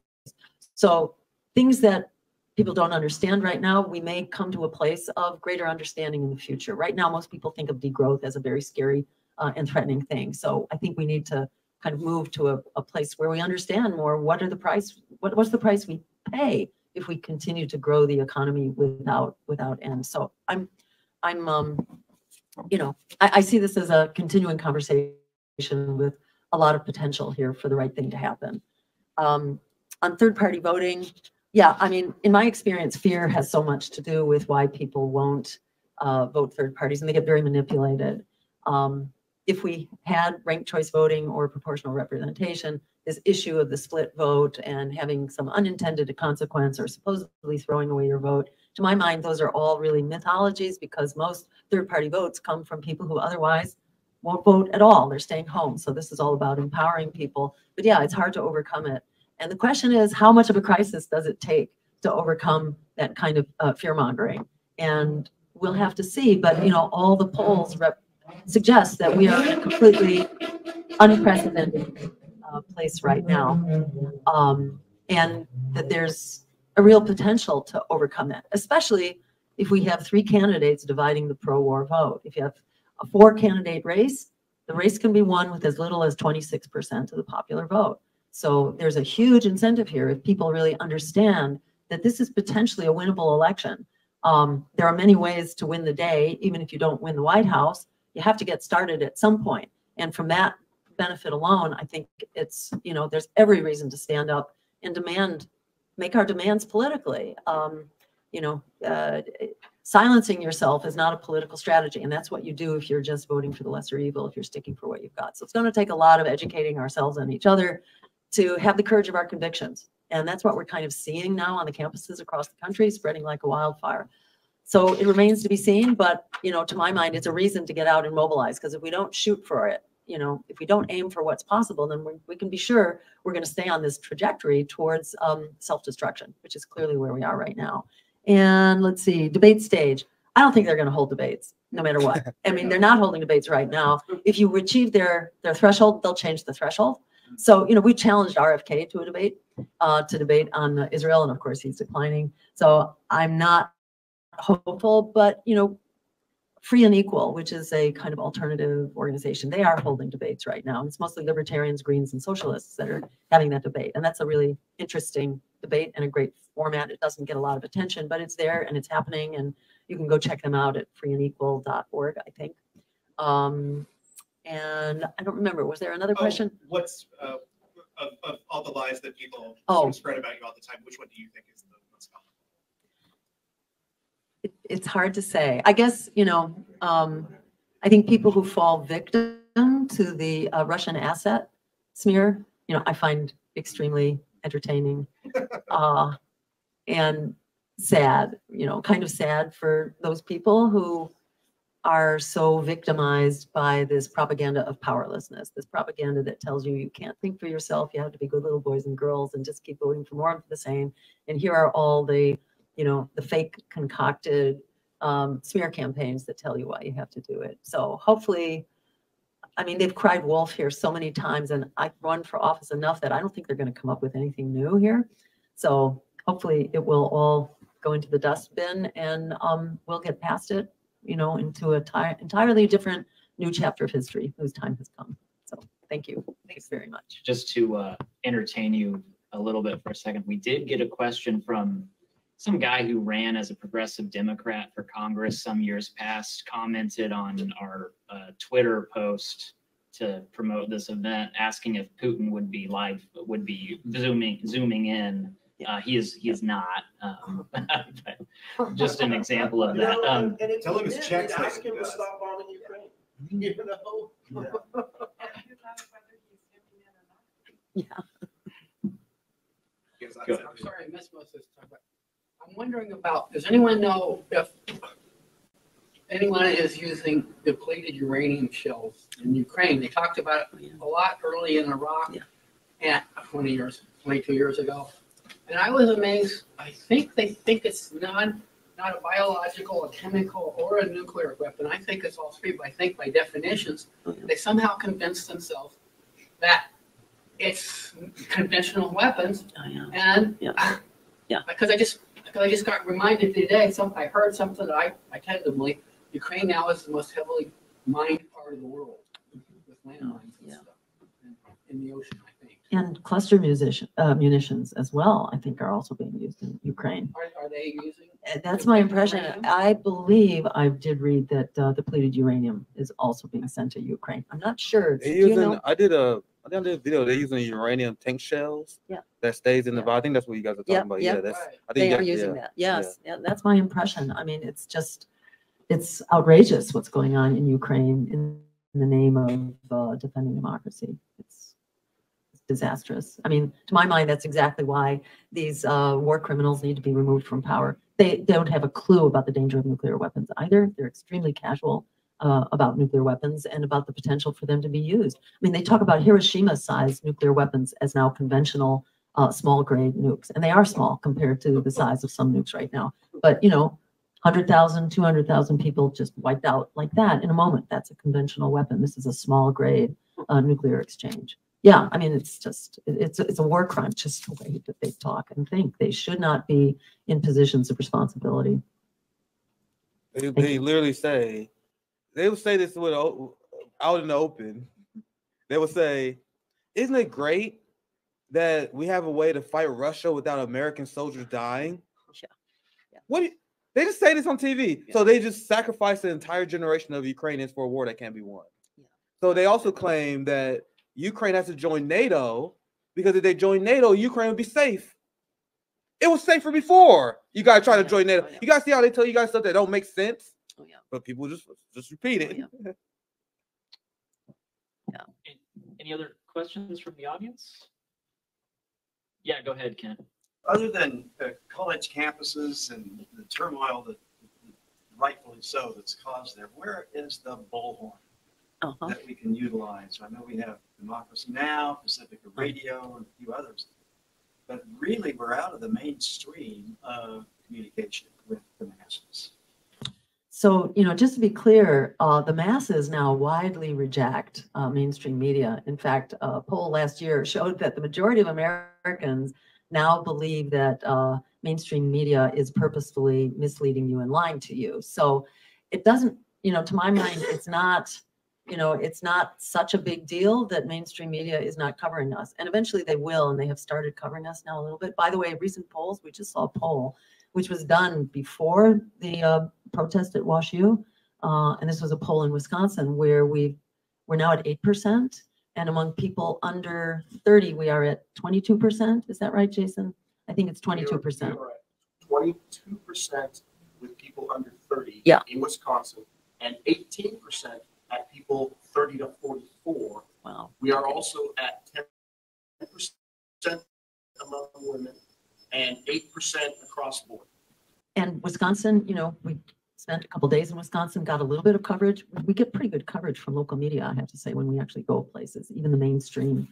So things that people don't understand right now, we may come to a place of greater understanding in the future. Right now, most people think of degrowth as a very scary and threatening thing. So I think we need to kind of move to a place where we understand more what are the price, what's the price we pay if we continue to grow the economy without end. So I'm you know, I see this as a continuing conversation with a lot of potential here for the right thing to happen. On third-party voting, yeah, I mean, in my experience, fear has so much to do with why people won't vote third parties, and they get very manipulated. If we had ranked choice voting or proportional representation, this issue of the split vote and having some unintended consequence or supposedly throwing away your vote, to my mind, those are all really mythologies, because most third-party votes come from people who otherwise won't vote at all. They're staying home. So this is all about empowering people. But yeah, it's hard to overcome it. And the question is, how much of a crisis does it take to overcome that kind of fear-mongering? And we'll have to see. But, you know, all the polls suggest that we are in a completely unprecedented place right now, and that there's a real potential to overcome that, especially if we have 3 candidates dividing the pro-war vote. If you have a 4-candidate race, the race can be won with as little as 26% of the popular vote. So there's a huge incentive here if people really understand that this is potentially a winnable election. There are many ways to win the day, even if you don't win the White House. You have to get started at some point. And from that benefit alone, I think it's, you know, there's every reason to stand up and demand, make our demands politically. Silencing yourself is not a political strategy. And that's what you do if you're just voting for the lesser evil, if you're sticking for what you've got. So it's going to take a lot of educating ourselves and each other to have the courage of our convictions. And that's what we're kind of seeing now on the campuses across the country, spreading like a wildfire. So it remains to be seen, but, you know, to my mind, it's a reason to get out and mobilize, because if we don't shoot for it, you know, if we don't aim for what's possible, then we can be sure we're going to stay on this trajectory towards self-destruction, which is clearly where we are right now. And let's see, debate stage. I don't think they're going to hold debates, no matter what. I mean, they're not holding debates right now. If you achieve their threshold, they'll change the threshold. So, you know, we challenged RFK to a debate, on Israel, and of course he's declining. So I'm not hopeful, but, you know, Free and Equal, which is a kind of alternative organization, they are holding debates right now. It's mostly libertarians, Greens, and socialists that are having that debate. And that's a really interesting debate and a great format. It doesn't get a lot of attention, but it's there and it's happening. And you can go check them out at freeandequal.org, I think. And I don't remember, was there another question? What's of all the lies that people spread about you all the time, which one do you think is the most common? It's hard to say. I guess, you know, I think people who fall victim to the Russian asset smear, you know, I find extremely entertaining and sad, you know, kind of sad for those people who are so victimized by this propaganda of powerlessness, this propaganda that tells you you can't think for yourself, you have to be good little boys and girls and just keep voting for more of the same. And here are all the, you know, the fake concocted smear campaigns that tell you why you have to do it. So hopefully, I mean, they've cried wolf here so many times, and I've run for office enough that I don't think they're going to come up with anything new here. So hopefully it will all go into the dustbin, and we'll get past it, you know, into an entirely different new chapter of history whose time has come. So thank you. Thanks very much. Just to entertain you a little bit for a second, we did get a question from some guy who ran as a progressive Democrat for Congress some years past, commented on our Twitter post to promote this event, asking if Putin would be zooming in. He is not. Just an example of that. Tell him his checks. Ask him to stop bombing Ukraine. You know? Yeah. I'm sorry, I missed most of this time, but I'm wondering about, does anyone know if anyone is using depleted uranium shells in Ukraine? They talked about it a lot early in Iraq, and 22 years ago. And I was amazed. I think they think it's not a biological, a chemical, or a nuclear weapon. I think it's all three, but I think by definitions, they somehow convinced themselves that it's conventional weapons. And because I just got reminded today, I heard something that I tend to believe Ukraine now is the most heavily mined part of the world with landmines and stuff in the ocean, I think. And cluster munitions as well, I think, are also being used in Ukraine. Are they using? That's my impression. I believe I did read that depleted uranium is also being sent to Ukraine. I'm not sure. Do you know? I did a video. They're using uranium tank shells. That stays in the bottom. I think that's what you guys are talking about. Yeah, that's. I think they are using that. Yes, yeah, that's my impression. I mean, it's just, it's outrageous what's going on in Ukraine in the name of defending democracy. It's disastrous. I mean, to my mind, that's exactly why these war criminals need to be removed from power. They don't have a clue about the danger of nuclear weapons either. They're extremely casual about nuclear weapons and about the potential for them to be used. I mean, they talk about Hiroshima-sized nuclear weapons as now conventional small-grade nukes, and they are small compared to the size of some nukes right now. But, you know, 100,000, 200,000 people just wiped out like that in a moment. That's a conventional weapon. This is a small-grade nuclear exchange. Yeah, I mean, it's just, it's a war crime, just the way that they talk and think. They should not be in positions of responsibility. They literally say, they would say this with out in the open. They would say, isn't it great that we have a way to fight Russia without American soldiers dying? Yeah. What? They just say this on TV. Yeah. So they just sacrifice an entire generation of Ukrainians for a war that can't be won. Yeah. So they also claim that Ukraine has to join NATO because if they join NATO, Ukraine would be safe. It was safer before you guys try to join NATO. You guys see how they tell you guys stuff that don't make sense? Oh, yeah. But people just repeat it. Oh, yeah. Any other questions from the audience? Yeah, go ahead, Ken. Other than college campuses and the turmoil that rightfully so that's caused there, where is the bullhorn that we can utilize? I know we have Democracy Now!, Pacifica Radio, and a few others, but really we're out of the mainstream of communication with the masses. So, you know, just to be clear, the masses now widely reject mainstream media. In fact, a poll last year showed that the majority of Americans now believe that mainstream media is purposefully misleading you and lying to you. So it doesn't, you know, to my mind, it's not, you know, it's not such a big deal that mainstream media is not covering us. And eventually they will, and they have started covering us now a little bit. By the way, recent polls, we just saw a poll, which was done before the protest at WashU. And this was a poll in Wisconsin where we're now at 8%. And among people under 30, we are at 22%. Is that right, Jason? I think it's 22%. We are at 22% with people under 30 in Wisconsin, and 18% at people 30 to 44. Wow. We are also at 10% among women and 8% across the board. And Wisconsin, you know, we spent a couple of days in Wisconsin, got a little bit of coverage. We get pretty good coverage from local media, I have to say, when we actually go places, even the mainstream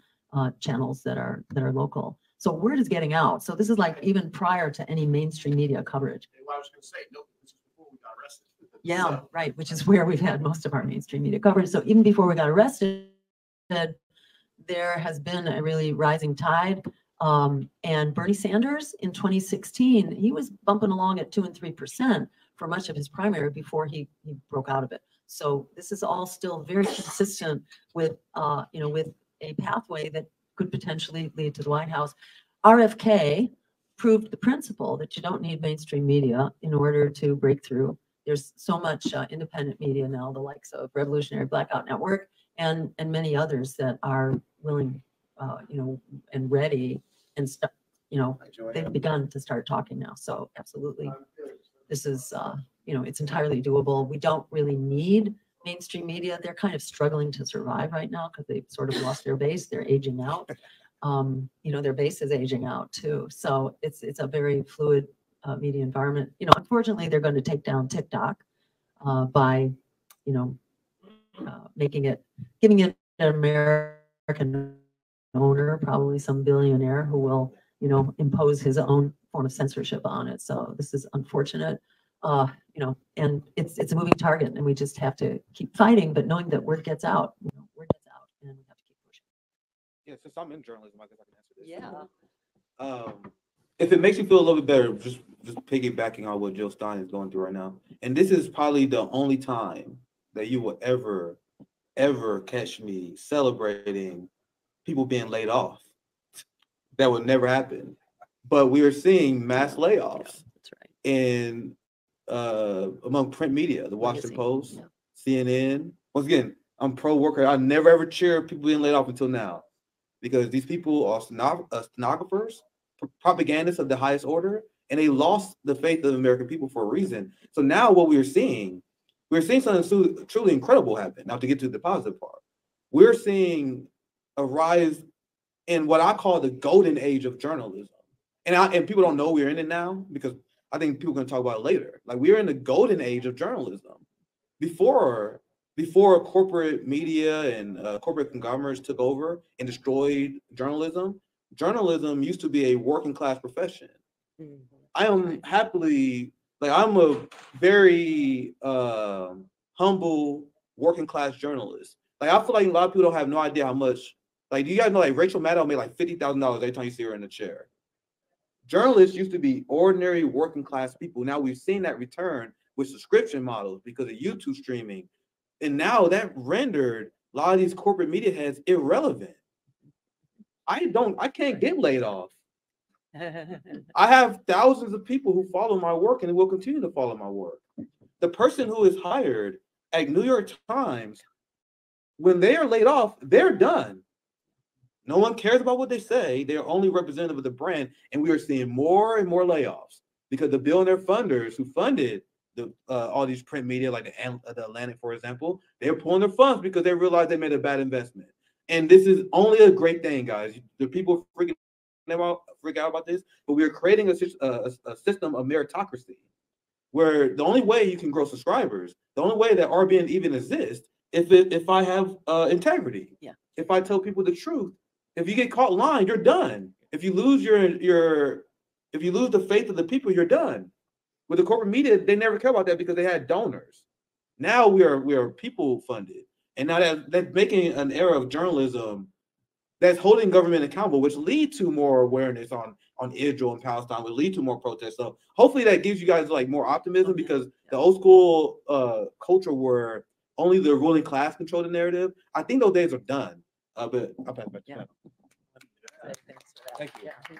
channels that are local. So word is getting out. So this is like even prior to any mainstream media coverage. Well, I was going to say, no, this is before we got arrested. Yeah, so. Right, which is where we've had most of our mainstream media coverage. So even before we got arrested, there has been a really rising tide. And Bernie Sanders in 2016, he was bumping along at 2 and 3% for much of his primary before he broke out of it. So this is all still very consistent with, you know, with a pathway that could potentially lead to the White House. RFK proved the principle that you don't need mainstream media in order to break through. There's so much independent media now, the likes of Revolutionary Blackout Network and many others that are willing, you know, and ready and stuff. You know, they've begun to start talking now. So absolutely, this is, you know, it's entirely doable. We don't really need mainstream media. They're kind of struggling to survive right now because they've sort of lost their base. They're aging out. You know, their base is aging out too. So it's a very fluid media environment. You know, unfortunately, they're going to take down TikTok by, you know, giving it an American owner, probably some billionaire who will, you know, impose his own form of censorship on it. So this is unfortunate, you know, and it's a moving target, and we just have to keep fighting, but knowing that word gets out, you know, word gets out, and we have to keep pushing. Yeah, since I'm in journalism, I guess I can answer this. Yeah. If it makes you feel a little bit better, just piggybacking on what Jill Stein is going through right now, and this is probably the only time that you will ever catch me celebrating people being laid off. That would never happen. But we are seeing mass layoffs in among print media, the Washington Post, CNN. Once again, I'm pro worker. I never ever cheer people being laid off until now, because these people are stenographers, propagandists of the highest order, and they lost the faith of the American people for a reason. So now what we are seeing we're seeing something truly incredible happen. Now, to get to the positive part, we're seeing a rise in what I call the golden age of journalism. And people don't know we're in it now because I think people are going to talk about it later. Like, we're in the golden age of journalism. Before corporate media and corporate conglomerates took over and destroyed journalism, journalism used to be a working class profession. I am happily, like, I'm a very humble working class journalist. Like, I feel like a lot of people don't have no idea how much. Like, do you guys know, like, Rachel Maddow made like $50,000 every time you see her in a chair? Journalists used to be ordinary working class people. Now we've seen that return with subscription models because of YouTube streaming. And now that rendered a lot of these corporate media heads irrelevant. I can't get laid off. I have thousands of people who follow my work and will continue to follow my work. The person who is hired at New York Times, when they are laid off, they're done. No one cares about what they say. They're only representative of the brand. And we are seeing more and more layoffs because the billionaire funders who funded all these print media, like the Atlantic, for example, they're pulling their funds because they realized they made a bad investment. And this is only a great thing, guys. The people freak out about this, but we are creating a system of meritocracy where the only way you can grow subscribers, the only way that RBN even exists, if I have integrity. Yeah. If I tell people the truth. If you get caught lying, you're done. If you lose if you lose the faith of the people, you're done. With the corporate media, they never care about that because they had donors. Now we are people funded, and now that's making an era of journalism that's holding government accountable, which lead to more awareness on Israel and Palestine, will lead to more protests. So hopefully that gives you guys like more optimism because the old school culture where only the ruling class controlled the narrative, I think those days are done. But I'll pass it back to you. Thanks for that. Thank you. Yeah.